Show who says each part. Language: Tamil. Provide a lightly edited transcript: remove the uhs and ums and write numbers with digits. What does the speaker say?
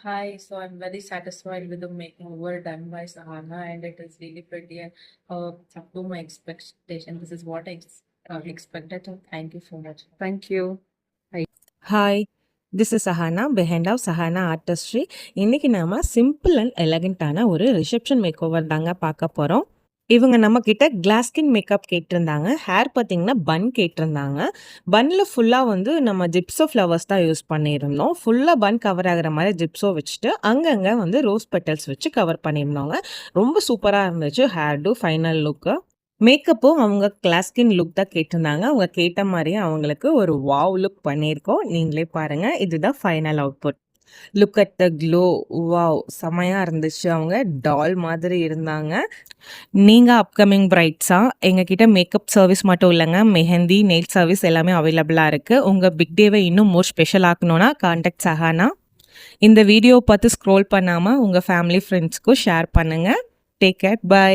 Speaker 1: Hi, so I'm very satisfied with the makeover done by Sahana, and it is really pretty and up to my expectation. This is what I expected. So thank you so much.
Speaker 2: Thank you. Hi.
Speaker 3: Hi this is Sahana behind of Sahana artistry. இன்றைக்கி நாம் சிம்பிள் அண்ட் எலகண்ட்டான ஒரு ரிசப்ஷன் மேக் ஓவர் தாங்க பார்க்க போகிறோம். இவங்க நம்மக்கிட்ட கிளாஸ் ஸ்கின் மேக்கப் கேட்டிருந்தாங்க. ஹேர் பார்த்திங்கன்னா பன் கேட்டிருந்தாங்க. பன்னில் ஃபுல்லாக வந்து நம்ம ஜிப்ஸோ ஃப்ளவர்ஸ் தான் யூஸ் பண்ணியிருந்தோம். ஃபுல்லாக பன் கவர் ஆகிற மாதிரி ஜிப்ஸோ வச்சுட்டு அங்கங்கே வந்து ரோஸ் பெட்டல்ஸ் வச்சு கவர் பண்ணியிருந்தோங்க. ரொம்ப சூப்பராக இருந்துச்சு ஹேர் டு ஃபைனல் லுக்கு. மேக்கப்பும் அவங்க கிளாஸ் ஸ்கின் லுக் தான் கேட்டிருந்தாங்க. அவங்க கேட்ட மாதிரியே அவங்களுக்கு ஒரு வாவ் லுக் பண்ணியிருக்கோம். நீங்களே பாருங்கள், இதுதான் final output. Look at the glow. Wow, செமையாக இருந்துச்சு. அவங்க டால் மாதிரி இருந்தாங்க. நீங்கள் அப்கமிங் பிரைட்ஸாக எங்ககிட்ட மேக்கப் சர்வீஸ் மட்டும் இல்லைங்க, மெஹந்தி நெயில் சர்வீஸ் எல்லாமே அவைலபிளாக இருக்குது. உங்கள் பிக் டேவை இன்னும் மோர் ஸ்பெஷல் ஆக்கணும்னா கான்டாக்ட் சஹானா. இந்த வீடியோ பார்த்து ஸ்க்ரோல் பண்ணாமல் உங்கள் ஃபேமிலி ஃப்ரெண்ட்ஸ்க்கும் ஷேர் பண்ணுங்கள். Take care, by.